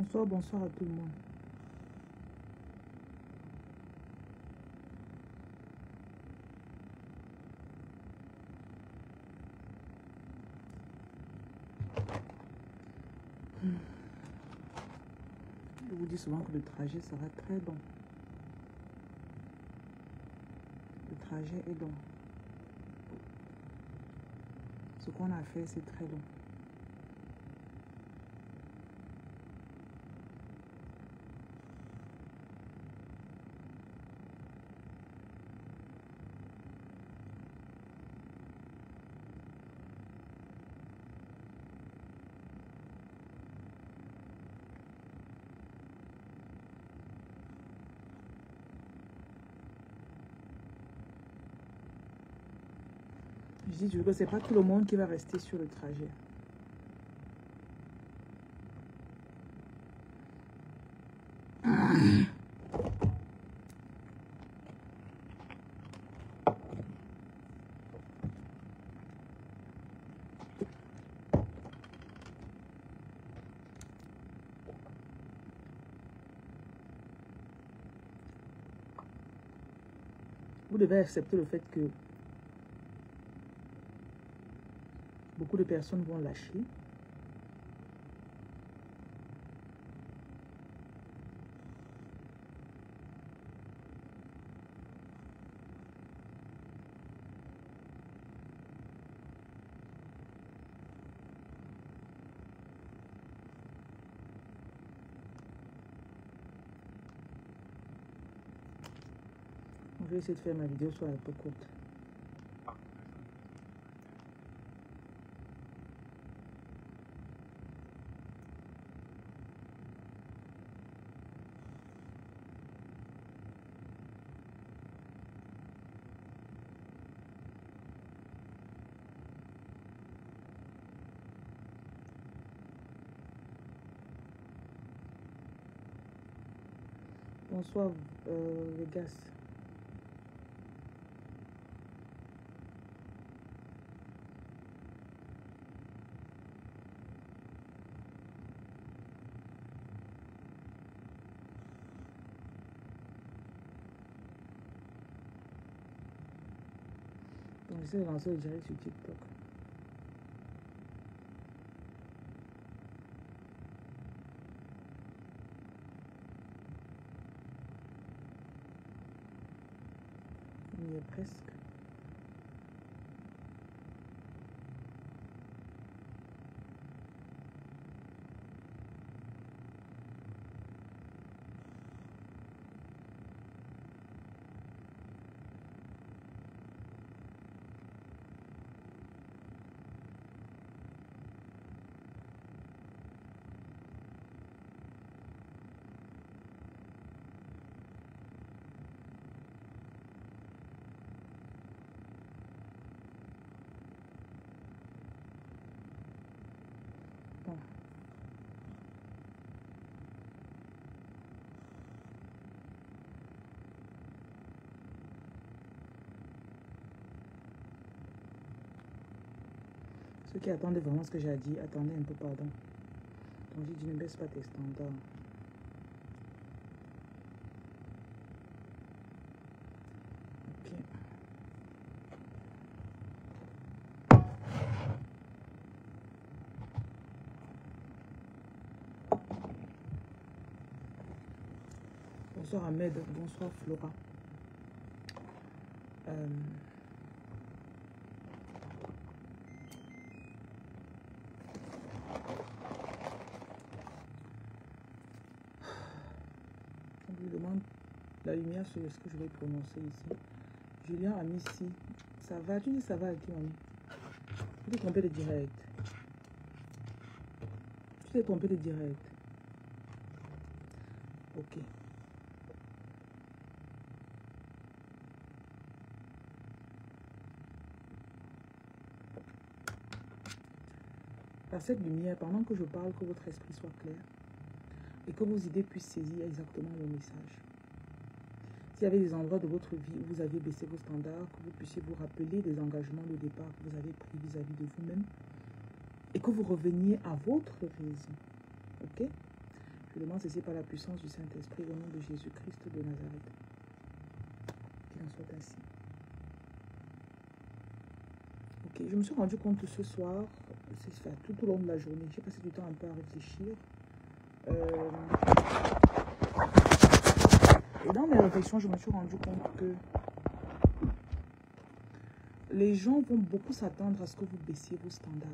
Bonsoir, bonsoir à tout le monde. Je vous dis souvent que le trajet sera très long. Le trajet est long. Ce qu'on a fait, c'est très long. Je dis que c'est pas tout le monde qui va rester sur le trajet. Vous devez accepter le fait que beaucoup de personnes vont lâcher. Je vais essayer de faire ma vidéo soit un peu courte. Bonsoir, Vegas. Donc, j'essaie de lancer le direct sur TikTok. On y est presque. Bon. Ceux qui attendent vraiment ce que j'ai dit, attendez un peu, pardon. Donc j'ai dit ne baisse pas tes standards. Ok. Bonsoir Ahmed, bonsoir Flora. Je vous demande la lumière sur ce que je vais prononcer ici. Julien a mis si. Ça va, tu dis ça va à qui, mamie? Tu t'es trompé de direct. Tu t'es trompé de direct. Ok. Par cette lumière, pendant que je parle, que votre esprit soit clair et que vos idées puissent saisir exactement mon message. S'il y avait des endroits de votre vie où vous aviez baissé vos standards, que vous puissiez vous rappeler des engagements de départ que vous avez pris vis-à-vis de vous-même et que vous reveniez à votre raison. Ok? Je Je demande ceci par la puissance du Saint-Esprit au nom de Jésus-Christ de Nazareth. Qu'il en soit ainsi. Ok, je me suis rendu compte ce soir, c'est tout au long de la journée, j'ai passé du temps un peu à réfléchir. Et dans mes réflexions, je me suis rendu compte que les gens vont beaucoup s'attendre à ce que vous baissiez vos standards.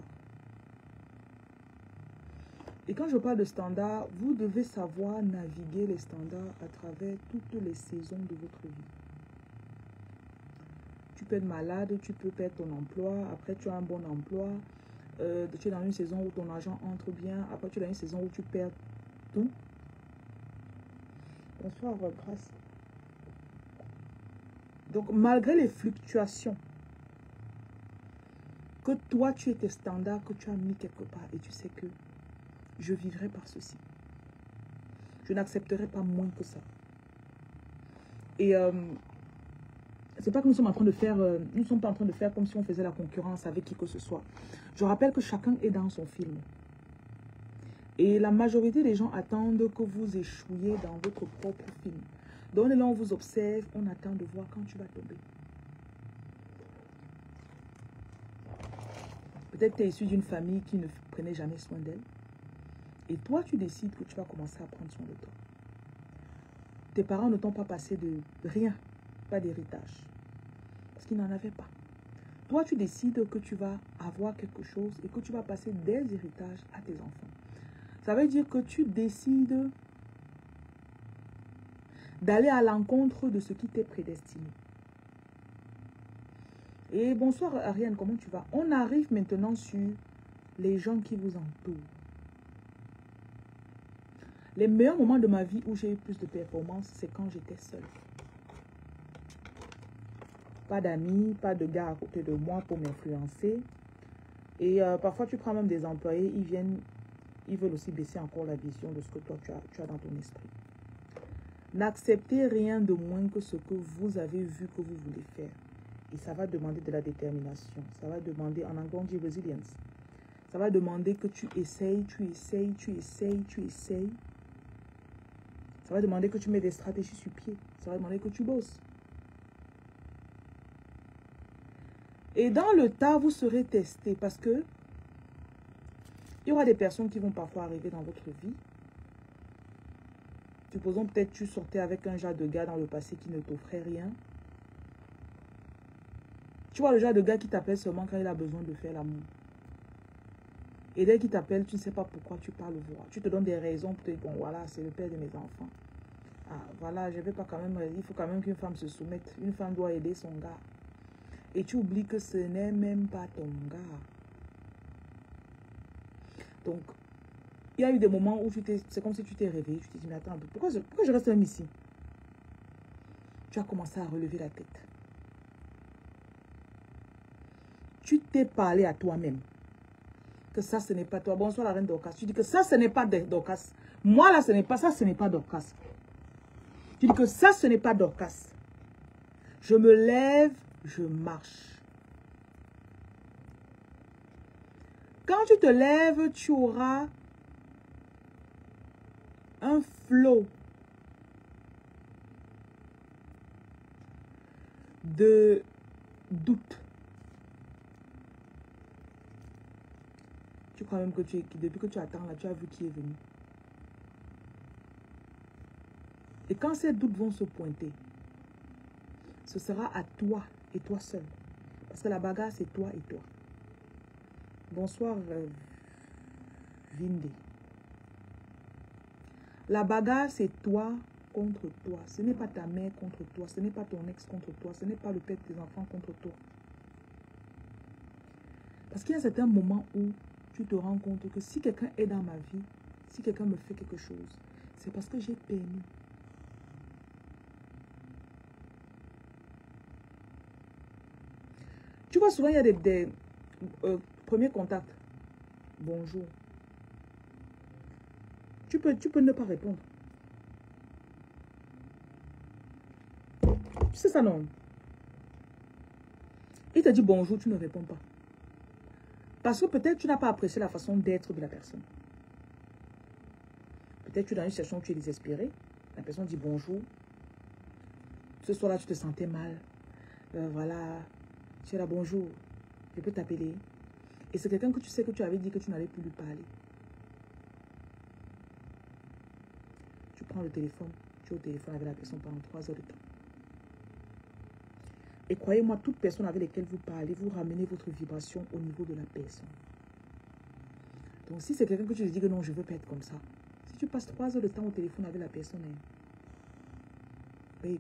Et quand je parle de standards, vous devez savoir naviguer les standards à travers toutes les saisons de votre vie. Tu peux être malade, tu peux perdre ton emploi, après tu as un bon emploi, tu es dans une saison où ton argent entre bien, après tu es dans une saison où tu perds tout. Bonsoir, grâce. Donc, malgré les fluctuations, que toi, tu es tes standards que tu as mis quelque part et tu sais que je vivrai par ceci. Je n'accepterai pas moins que ça. Et c'est pas que nous sommes en train de faire, nous ne sommes pas en train de faire comme si on faisait la concurrence avec qui que ce soit. Je rappelle que chacun est dans son film. Et la majorité des gens attendent que vous échouiez dans votre propre film. Donc là, on vous observe, on attend de voir quand tu vas tomber. Peut-être que tu es issu d'une famille qui ne prenait jamais soin d'elle. Et toi, tu décides que tu vas commencer à prendre soin de toi. Tes parents ne t'ont pas passé de rien, pas d'héritage. Parce qu'ils n'en avaient pas. Toi, tu décides que tu vas avoir quelque chose et que tu vas passer des héritages à tes enfants. Ça veut dire que tu décides d'aller à l'encontre de ce qui t'est prédestiné. Et bonsoir Ariane, comment tu vas? On arrive maintenant sur les gens qui vous entourent. Les meilleurs moments de ma vie où j'ai eu plus de performance, c'est quand j'étais seule. Pas d'amis, pas de gars à côté de moi pour m'influencer. Et parfois, tu prends même des employés, ils veulent aussi baisser encore la vision de ce que toi, tu as dans ton esprit. N'acceptez rien de moins que ce que vous avez vu que vous voulez faire. Et ça va demander de la détermination. Ça va demander, en anglais on dit resilience. Ça va demander que tu essayes, tu essayes, tu essayes, tu essayes. Ça va demander que tu mets des stratégies sur pied. Ça va demander que tu bosses. Et dans le tas, vous serez testé parce que il y aura des personnes qui vont parfois arriver dans votre vie. Supposons peut-être tu sortais avec un genre de gars dans le passé qui ne t'offrait rien. Tu vois le genre de gars qui t'appelle seulement quand il a besoin de faire l'amour. Et dès qu'il t'appelle, tu ne sais pas pourquoi tu parles voir. Tu te donnes des raisons pour te dire, bon voilà, c'est le père de mes enfants. Ah voilà, je vais pas quand même, il faut quand même qu'une femme se soumette. Une femme doit aider son gars. Et tu oublies que ce n'est même pas ton gars. Donc, il y a eu des moments où c'est comme si tu t'es réveillé. Tu te dis, mais attends, pourquoi je reste même ici? Tu as commencé à relever la tête. Tu t'es parlé à toi-même. Que ça, ce n'est pas toi. Bonsoir la reine Dorcas. Tu dis que ça, ce n'est pas Dorcas. Moi, là, ce n'est pas ça, ce n'est pas Dorcas. Tu dis que ça, ce n'est pas Dorcas. Je me lève, je marche. Quand tu te lèves, tu auras un flot de doute. Tu crois même que depuis que tu attends là, tu as vu qui est venu. Et quand ces doutes vont se pointer, ce sera à toi et toi seul. Parce que la bagarre, c'est toi et toi. Bonsoir, Vindé. La bagarre, c'est toi contre toi. Ce n'est pas ta mère contre toi. Ce n'est pas ton ex contre toi. Ce n'est pas le père de tes enfants contre toi. Parce qu'il y a certains moments où tu te rends compte que si quelqu'un est dans ma vie, si quelqu'un me fait quelque chose, c'est parce que j'ai permis. Tu vois, souvent, il y a des premiers contacts. Bonjour. Tu peux ne pas répondre. Tu sais ça, non? Il te dit bonjour, tu ne réponds pas. Parce que peut-être tu n'as pas apprécié la façon d'être de la personne. Peut-être que tu es dans une situation où tu es désespéré. La personne dit bonjour. Ce soir-là, tu te sentais mal. Voilà. Tu es là, bonjour. Je peux t'appeler. Et c'est quelqu'un que tu sais que tu avais dit que tu n'allais plus lui parler. Tu prends le téléphone. Tu es au téléphone avec la personne pendant 3 heures de temps. Et croyez-moi, toute personne avec laquelle vous parlez, vous ramenez votre vibration au niveau de la personne. Donc, si c'est quelqu'un que tu te dis que non, je ne veux pas être comme ça. Si tu passes 3 heures de temps au téléphone avec la personne, babe,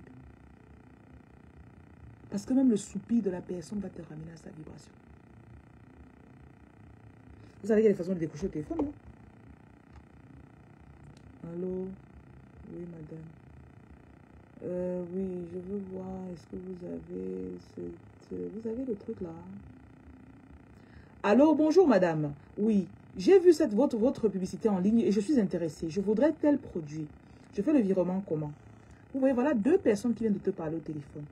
parce que même le soupir de la personne va te ramener à sa vibration. Vous savez qu'il y a des façons de décrocher le téléphone, non? Allô? Oui, madame. Oui, je veux voir. Est-ce que vous avez le truc là? Allô, bonjour, madame. Oui, j'ai vu votre publicité en ligne et je suis intéressée. Je voudrais tel produit. Je fais le virement comment? Vous voyez, voilà 2 personnes qui viennent de te parler au téléphone.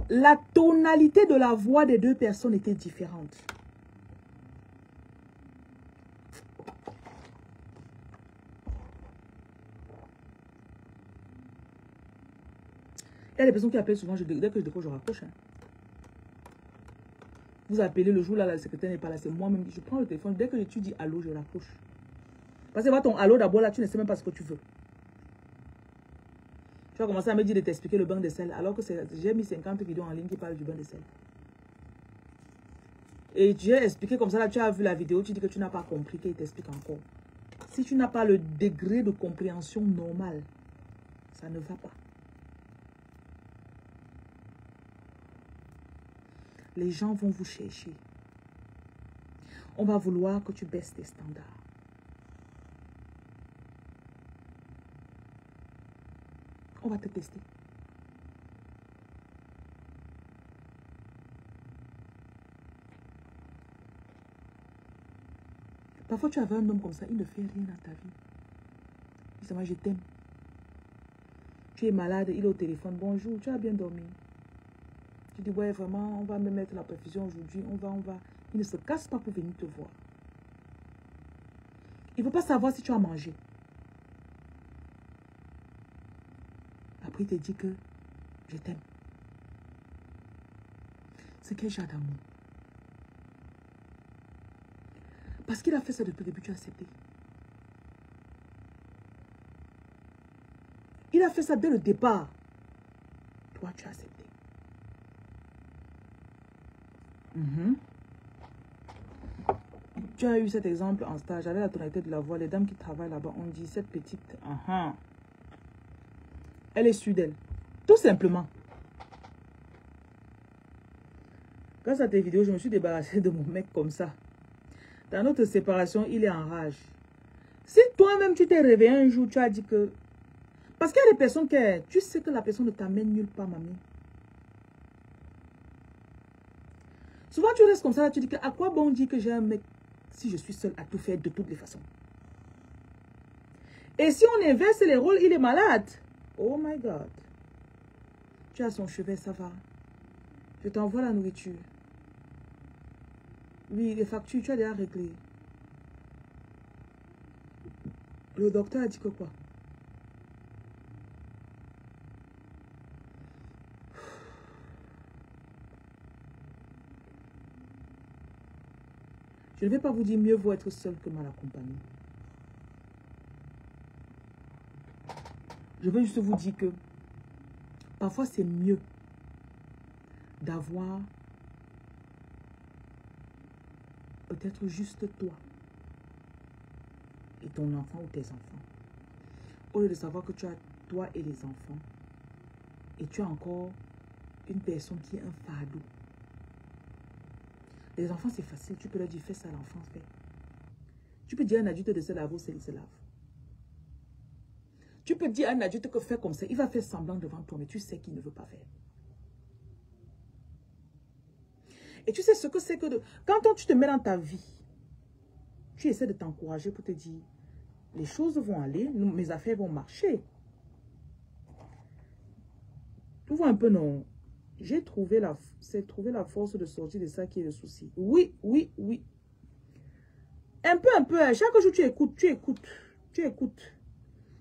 La tonalité de la voix des 2 personnes était différente. Il y a des personnes qui appellent souvent, dès que je décroche, je raccroche. Hein. Vous appelez le jour là, la secrétaire n'est pas là, c'est moi-même. Je prends le téléphone, dès que tu dis allô, je raccroche. Parce que ton allô d'abord là, tu ne sais même pas ce que tu veux. Tu vas commencer à me dire de t'expliquer le bain de sel, alors que j'ai mis 50 vidéos en ligne qui parlent du bain de sel. Et tu as expliqué comme ça, là, tu as vu la vidéo, tu dis que tu n'as pas compris, qu'il t'explique encore. Si tu n'as pas le degré de compréhension normal, ça ne va pas. Les gens vont vous chercher. On va vouloir que tu baisses tes standards. On va te tester. Parfois, tu avais un homme comme ça, il ne fait rien dans ta vie. Il dit, moi, je t'aime. Tu es malade, il est au téléphone. Bonjour, tu as bien dormi? Tu dis, ouais, vraiment, on va me mettre la perfusion aujourd'hui. On va. Il ne se casse pas pour venir te voir. Il ne veut pas savoir si tu as mangé. Après, il te dit que je t'aime. C'est quel genre d'amour? Parce qu'il a fait ça depuis le début, tu as accepté. Il a fait ça dès le départ. Toi, tu as accepté. Tu as eu cet exemple en stage. Avec la tonalité de la voix, les dames qui travaillent là-bas, on dit cette petite, elle est sûre d'elle. Tout simplement. Grâce à tes vidéos, je me suis débarrassée de mon mec comme ça. Dans notre séparation, il est en rage. Si toi-même, tu t'es réveillé un jour, tu as dit que... Parce qu'il y a des personnes que... Tu sais que la personne ne t'amène nulle part, mamie. Souvent, tu restes comme ça, tu dis que à quoi bon dire que j'ai un mec si je suis seule à tout faire de toutes les façons. Et si on inverse les rôles, il est malade. Oh my God. Tu as son chevet, ça va. Je t'envoie la nourriture. Oui, les factures, tu as déjà réglé. Le docteur a dit que quoi? Je ne vais pas vous dire mieux vaut être seul que mal accompagné. Je veux juste vous dire que parfois c'est mieux d'avoir peut-être juste toi et ton enfant ou tes enfants. Au lieu de savoir que tu as toi et les enfants et tu as encore une personne qui est un fardeau. Les enfants, c'est facile. Tu peux leur dire, fais ça, l'enfant fait. Tu peux dire à un adulte de se laver, il se lave. Tu peux dire à un adulte que fais comme ça. Il va faire semblant devant toi, mais tu sais qu'il ne veut pas faire. Et tu sais ce que c'est que de... Quand tu te mets dans ta vie, tu essaies de t'encourager pour te dire, les choses vont aller, mes affaires vont marcher. Tu vois un peu, non? J'ai trouvé la force de sortir de ça qui est le souci. Oui, oui, oui. Un peu. Chaque jour, tu écoutes.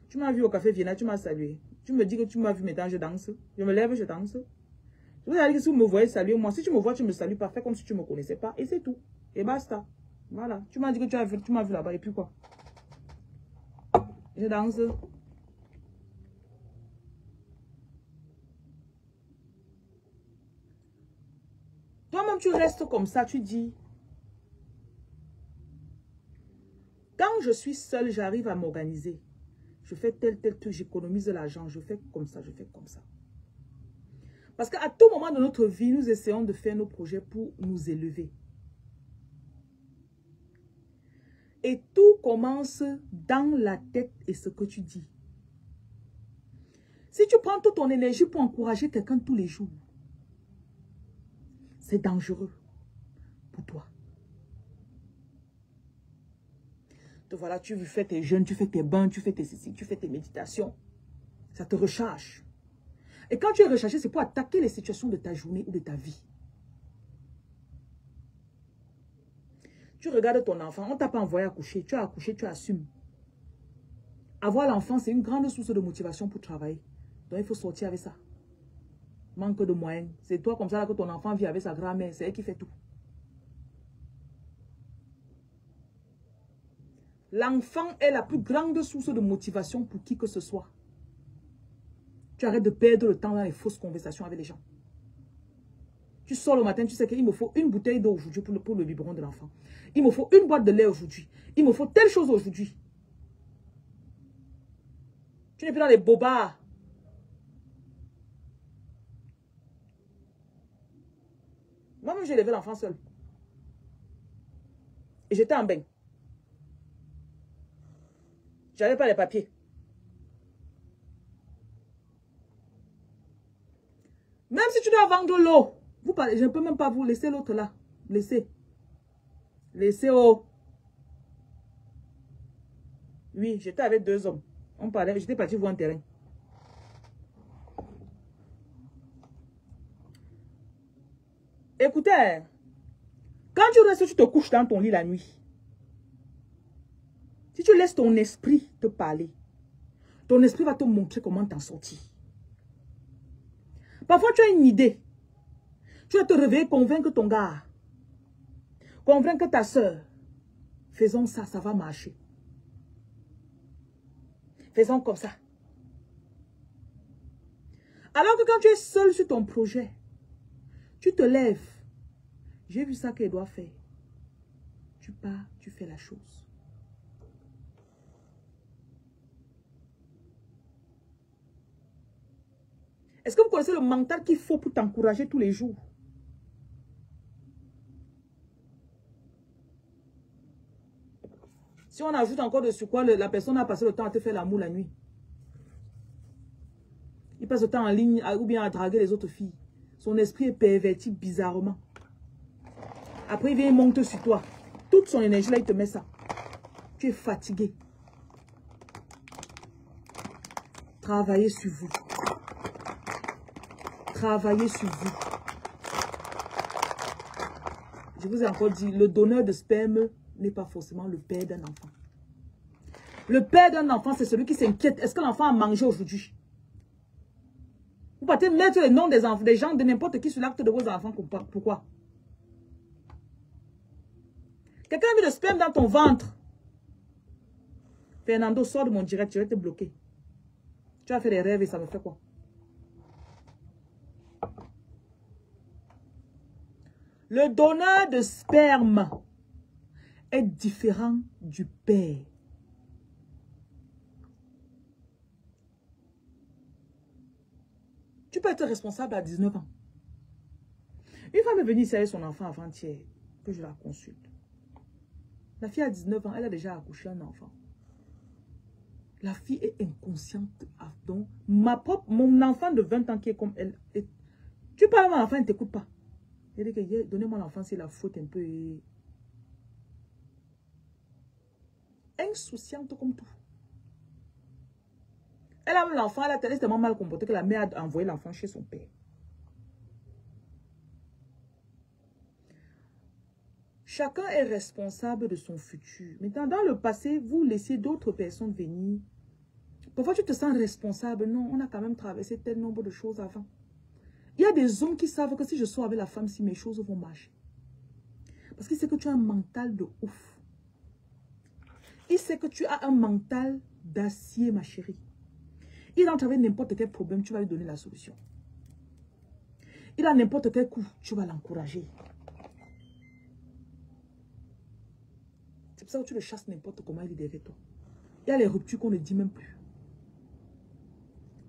Tu m'as vu au café Vienna, tu m'as salué. Tu me dis que tu m'as vu maintenant, je danse. Je me lève, je danse. Vous allez dire que si vous me voyez saluer, moi, si tu me vois, tu me salues pas. Fais comme si tu ne me connaissais pas. Et c'est tout. Et basta. Voilà. Tu m'as dit que tu m'as vu là-bas. Et puis quoi? Je danse. Toi-même, tu restes comme ça. Tu dis... Quand je suis seule, j'arrive à m'organiser. Je fais tel truc, j'économise l'argent. Je fais comme ça, je fais comme ça. Parce qu'à tout moment de notre vie, nous essayons de faire nos projets pour nous élever. Et tout commence dans la tête et ce que tu dis. Si tu prends toute ton énergie pour encourager quelqu'un tous les jours, c'est dangereux pour toi. Te voilà, tu fais tes jeûnes, tu fais tes bains, tu fais tes ceci, tu fais tes méditations. Ça te recharge. Et quand tu es rechargé, c'est pour attaquer les situations de ta journée ou de ta vie. Tu regardes ton enfant, on ne t'a pas envoyé accoucher, tu as accouché, tu assumes. Avoir l'enfant, c'est une grande source de motivation pour travailler. Donc il faut sortir avec ça. Manque de moyens. C'est toi comme ça là, que ton enfant vit avec sa grand-mère, c'est elle qui fait tout. L'enfant est la plus grande source de motivation pour qui que ce soit. Tu arrêtes de perdre le temps dans les fausses conversations avec les gens. Tu sors le matin, tu sais qu'il me faut une bouteille d'eau aujourd'hui pour le biberon de l'enfant. Il me faut une boîte de lait aujourd'hui. Il me faut telle chose aujourd'hui. Tu n'es plus dans les bobards. Moi-même, j'ai élevé l'enfant seul. Et j'étais en bain. J'avais pas les papiers. Même si tu dois vendre l'eau, je ne peux même pas vous laisser l'autre là. Laissez. Laissez oh. Oui, j'étais avec 2 hommes. On parlait, j'étais parti voir un terrain. Écoutez, quand tu restes, tu te couches dans ton lit la nuit. Si tu laisses ton esprit te parler, ton esprit va te montrer comment t'en sortir. Parfois, tu as une idée. Tu vas te réveiller, convaincre ton gars. Convaincre ta soeur. Faisons ça, ça va marcher. Faisons comme ça. Alors que quand tu es seul sur ton projet, tu te lèves. J'ai vu ça qu'elle doit faire. Tu pars, tu fais la chose. Est-ce que vous connaissez le mental qu'il faut pour t'encourager tous les jours? Si on ajoute encore de sur quoi la personne a passé le temps à te faire l'amour la nuit. Il passe le temps en ligne ou bien à draguer les autres filles. Son esprit est perverti bizarrement. Après, il vient, il monte sur toi. Toute son énergie, là, il te met ça. Tu es fatigué. Travaillez sur vous. Travaillez sur vous. Je vous ai encore dit, le donneur de sperme n'est pas forcément le père d'un enfant. Le père d'un enfant, c'est celui qui s'inquiète. Est-ce que l'enfant a mangé aujourd'hui? Vous partez mettre les noms des enfants, des gens, de n'importe qui sur l'acte de vos enfants. Pourquoi? Quelqu'un a mis le sperme dans ton ventre. Fernando, sors de mon direct, je vais te bloquer. Tu as fait des rêves et ça me fait quoi? Le donneur de sperme est différent du père. Tu peux être responsable à 19 ans. Une femme est venue ici avec son enfant avant-hier, que je la consulte. La fille a 19 ans, elle a déjà accouché un enfant. La fille est inconsciente. Donc, mon enfant de 20 ans qui est comme elle. Tu parles à mon enfant, elle ne t'écoute pas. Elle dit que donnez-moi l'enfant, c'est la faute un peu. Insouciante comme tout. Elle a l'enfant, elle est tellement mal comportée que la mère a envoyé l'enfant chez son père. Chacun est responsable de son futur. Maintenant, dans le passé, vous laissez d'autres personnes venir. Parfois, tu te sens responsable. Non, on a quand même traversé tel nombre de choses avant. Il y a des hommes qui savent que si je sors avec la femme, si mes choses vont marcher. Parce qu'il sait que tu as un mental de ouf. Il sait que tu as un mental d'acier, ma chérie. Il entre avec n'importe quel problème, tu vas lui donner la solution. Il a n'importe quel coup, tu vas l'encourager. C'est pour ça que tu le chasses n'importe comment, il est derrière toi. Il y a les ruptures qu'on ne dit même plus.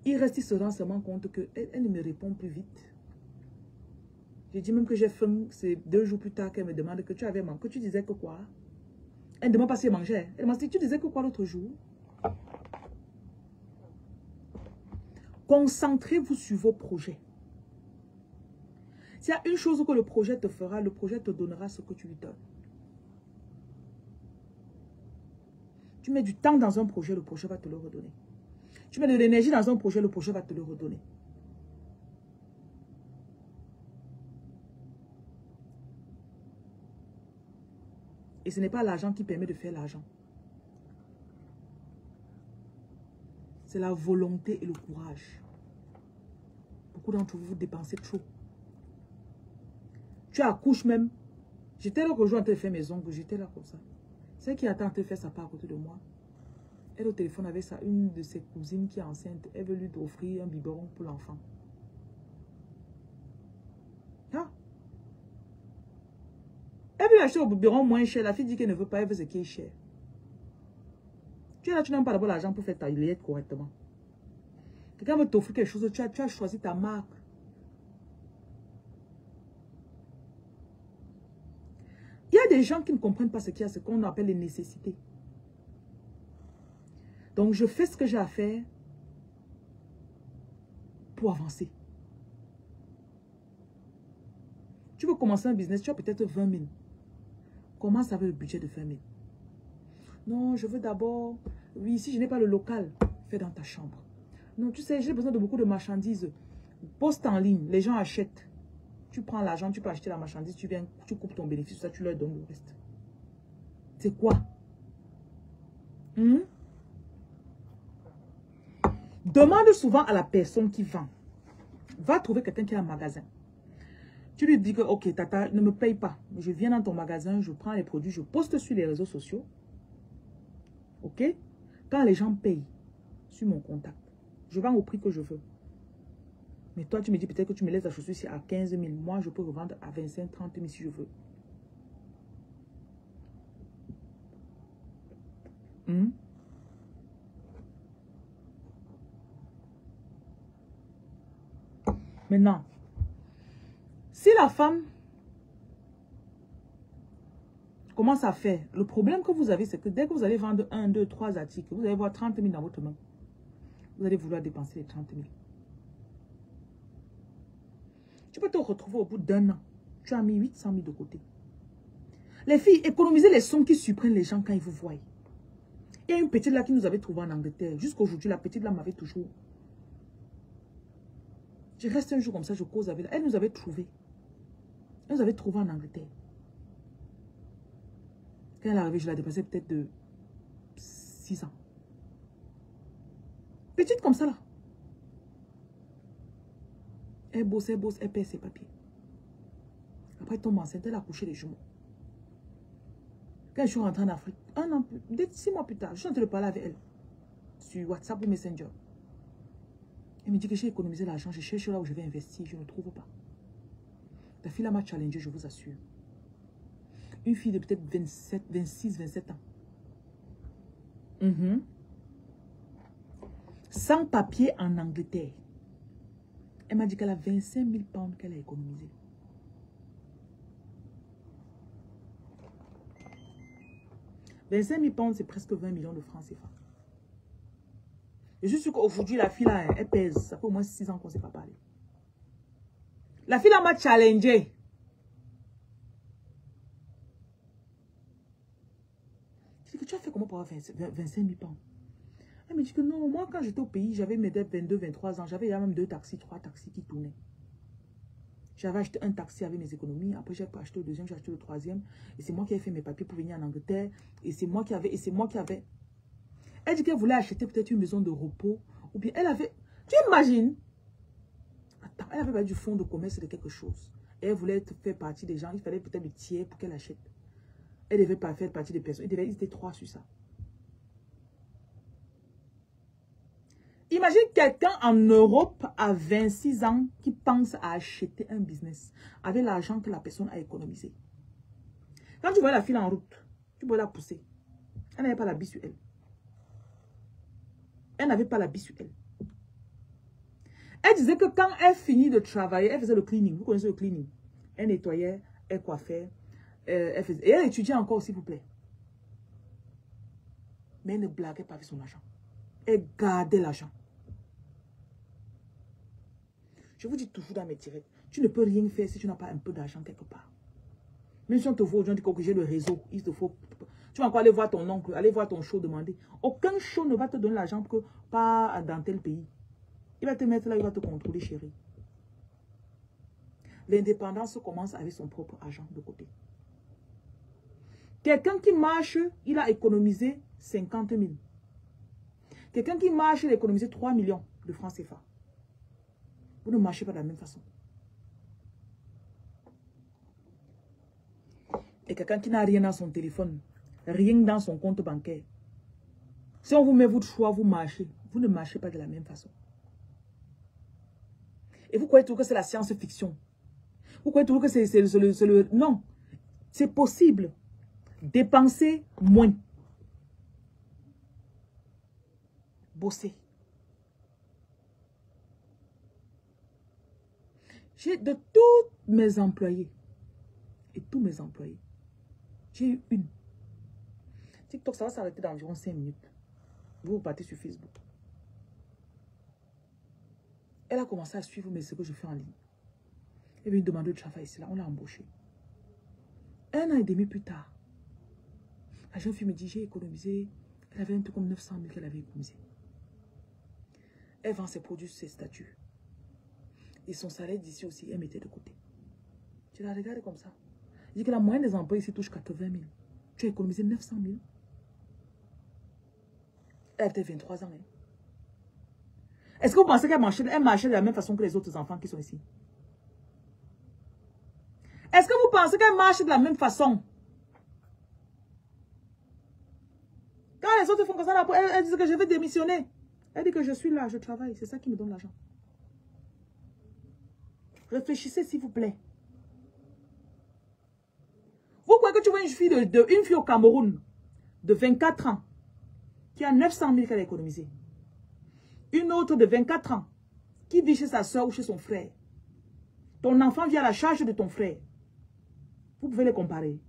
Il reste, il se rend seulement compte qu'elle ne me répond plus vite. J'ai dit même que j'ai faim, c'est 2 jours plus tard qu'elle me demande que tu avais mangé, que tu disais que quoi. Elle ne demande pas si elle mangeait. Elle m'a dit, tu disais que quoi l'autre jour? Concentrez-vous sur vos projets. S'il y a une chose que le projet te fera, le projet te donnera ce que tu lui donnes. Tu mets du temps dans un projet, le projet va te le redonner. Tu mets de l'énergie dans un projet, le projet va te le redonner. Et ce n'est pas l'argent qui permet de faire l'argent. C'est la volonté et le courage. Beaucoup d'entre vous dépensez trop. Tu accouches même. J'étais là aujourd'hui en train de faire mes ongles. J'étais là comme ça. Celle qui attend de faire sa part à côté de moi. Elle au téléphone avec ça, une de ses cousines qui est enceinte. Elle veut lui offrir un biberon pour l'enfant. Ah. Elle veut acheter au biberon moins cher. La fille dit qu'elle ne veut pas, elle veut ce qui est cher. Tu es là, tu n'as pas d'abord l'argent pour faire ta layette correctement. Quelqu'un veut t'offrir quelque chose, tu as choisi ta marque. Il y a des gens qui ne comprennent pas ce qu'il y a, ce qu'on appelle les nécessités. Donc, je fais ce que j'ai à faire pour avancer. Tu veux commencer un business, tu as peut-être 20 000. Commence avec le budget de 20 000. Non, je veux d'abord... Oui, si je n'ai pas le local, fais dans ta chambre. Non, tu sais, j'ai besoin de beaucoup de marchandises. Poste en ligne, les gens achètent. Tu prends l'argent, tu peux acheter la marchandise, tu viens, tu coupes ton bénéfice, ça, tu leur donnes le reste. C'est quoi? Demande souvent à la personne qui vend. Va trouver quelqu'un qui a un magasin. Tu lui dis que, ok, tata, ne me paye pas. Je viens dans ton magasin, je prends les produits, je poste sur les réseaux sociaux. Ok? Quand les gens payent sur mon contact, je vends au prix que je veux. Mais toi, tu me dis peut-être que tu me laisses la chaussure ici à 15 000. Moi, je peux revendre à 25, 30 000 si je veux. Maintenant, si la femme commence à faire, le problème que vous avez, c'est que dès que vous allez vendre 1, 2, 3 articles, vous allez voir 30 000 dans votre main. Vous allez vouloir dépenser les 30 000. Tu peux te retrouver au bout d'1 an. Tu as mis 800 000 de côté. Les filles, économisez les sons qui surprennent les gens quand ils vous voient. Il y a une petite là qui nous avait trouvé en Angleterre. Jusqu'aujourd'hui, la petite là m'avait toujours... Je reste un jour comme ça, je cause avec elle. Elle nous avait trouvé. Elle nous avait trouvé en Angleterre. Quand elle est arrivée, je la dépassais peut-être de 6 ans. Petite comme ça là. Elle bosse, elle perd ses papiers. Après, elle tombe enceinte, elle a couché les jumeaux. Quand je suis rentrée en Afrique, 1 an, peut-être 6 mois plus tard, je suis en train de parler avec elle. Sur WhatsApp ou Messenger. Elle me dit que j'ai économisé l'argent, je cherche là où je vais investir, je ne trouve pas. La fille là m'a challengé, je vous assure. Une fille de peut-être 26, 27 ans. Sans papier en Angleterre. Elle m'a dit qu'elle a 25 000 pounds qu'elle a économisé. « 25 000 pounds, c'est presque 20 millions de francs CFA. Je suis sûre qu'aujourd'hui, la fille là, elle pèse. Ça fait au moins 6 ans qu'on ne s'est pas parlé. La fille là m'a challengé. Je dis que tu as fait comment pour avoir 25 000 pounds? Elle me dit que non, moi quand j'étais au pays, j'avais mes 22, 23 ans. J'avais même 2 taxis, 3 taxis qui tournaient. J'avais acheté un taxi avec mes économies. Après, j'ai acheté le deuxième, j'ai acheté le troisième. Et c'est moi qui ai fait mes papiers pour venir en Angleterre. Et c'est moi qui avais... Elle dit qu'elle voulait acheter peut-être une maison de repos. Ou bien elle avait... Tu imagines? Attends, elle avait pas du fonds de commerce de quelque chose. Et elle voulait faire partie des gens. Il fallait peut-être le tiers pour qu'elle achète. Elle devait pas faire partie des personnes. Ils étaient 3 sur ça. Imagine quelqu'un en Europe à 26 ans qui pense à acheter un business avec l'argent que la personne a économisé. Quand tu vois la fille en route, tu peux la pousser. Elle n'avait pas la bille sur elle. Elle n'avait pas la bille sur elle. Elle disait que quand elle finit de travailler, elle faisait le cleaning. Vous connaissez le cleaning? Elle nettoyait, elle coiffait. Elle faisait, et elle étudiait encore, s'il vous plaît. Mais elle ne blaguait pas avec son argent. Elle gardait l'argent. Je vous dis toujours dans mes directs, tu ne peux rien faire si tu n'as pas un peu d'argent quelque part. Même si on te voit aujourd'hui que j'ai le réseau, il te faut... Tu vas encore aller voir ton oncle, aller voir ton show, demander. Aucun show ne va te donner l'argent que pas dans tel pays. Il va te mettre là, il va te contrôler, chérie. L'indépendance commence avec son propre argent de côté. Quelqu'un qui marche, il a économisé 50 000. Quelqu'un qui marche, il a économisé 3 millions de francs CFA. Vous ne marchez pas de la même façon. Et quelqu'un qui n'a rien dans son téléphone, rien dans son compte bancaire. Si on vous met votre choix, vous marchez. Vous ne marchez pas de la même façon. Et vous croyez toujours que c'est la science-fiction. Vous croyez toujours que c'est le... Non. C'est possible. Dépenser moins. Bosser. J'ai de tous mes employés et tous mes employés, j'ai eu une. TikTok, ça va s'arrêter dans environ 5 minutes. Vous partez sur Facebook. Elle a commencé à suivre ce que je fais en ligne. Elle vient me demander de travail ici, là. On l'a embauchée. 1 an et demi plus tard, la jeune fille me dit, j'ai économisé. Elle avait un peu comme 900 000 qu'elle avait économisé. Elle vend ses produits sur ses statuts. Et son salaire d'ici aussi, elle mettait de côté. Tu la regardes comme ça. Je dis que la moyenne des emplois ici touche 80 000. Tu as économisé 900 000. Elle avait 23 ans. Hein. Est-ce que vous pensez qu'elle marchait de la même façon que les autres enfants qui sont ici? Est-ce que vous pensez qu'elle marche de la même façon? Quand les autres font comme ça, elle dit que je vais démissionner. Elle dit que je suis là, je travaille. C'est ça qui me donne l'argent. Réfléchissez s'il vous plaît. Vous croyez que tu vois une fille au Cameroun de 24 ans qui a 900 000 qu'elle a économisé. Une autre de 24 ans qui vit chez sa soeur ou chez son frère. Ton enfant vit à la charge de ton frère. Vous pouvez les comparer.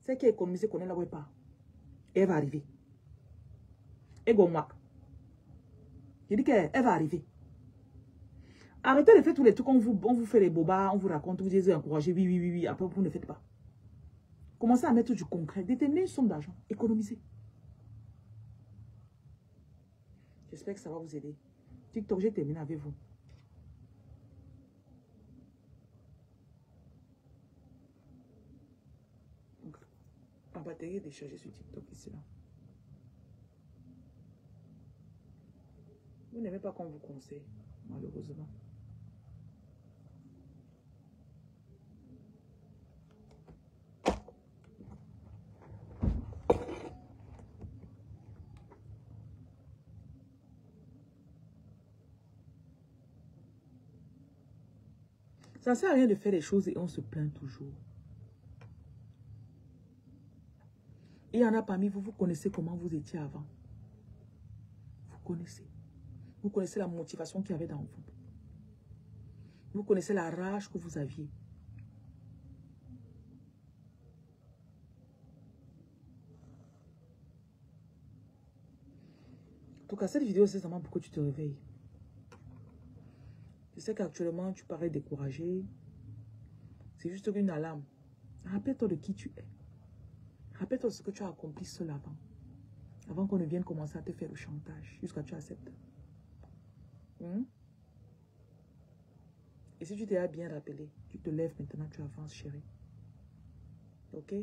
Celle qui a économisé connaît la web pas. Elle va arriver. Et Gomwak. Je dis qu'elle va arriver. Arrêtez de faire tous les trucs, on vous fait les bobas, on vous raconte, vous dites encouragez, oui, oui, oui, oui, après vous ne faites pas. Commencez à mettre du concret, déterminez une somme d'argent, économisez. J'espère que ça va vous aider. TikTok, j'ai terminé avec vous. Donc, ma batterie est déchargée sur TikTok ici là. Vous n'aimez pas qu'on vous conseille, malheureusement. Ça ne sert à rien de faire les choses et on se plaint toujours. Il y en a parmi vous, vous connaissez comment vous étiez avant. Vous connaissez. Vous connaissez la motivation qu'il y avait dans vous. Vous connaissez la rage que vous aviez. En tout cas, cette vidéo, c'est seulement pour que tu te réveilles. Je sais qu'actuellement, tu parais découragé. C'est juste une alarme. Rappelle-toi de qui tu es. Rappelle-toi de ce que tu as accompli seul avant. Avant qu'on ne vienne commencer à te faire le chantage. Jusqu'à ce que tu acceptes. Et si tu t'es bien rappelé, tu te lèves maintenant, tu avances, chérie. Ok?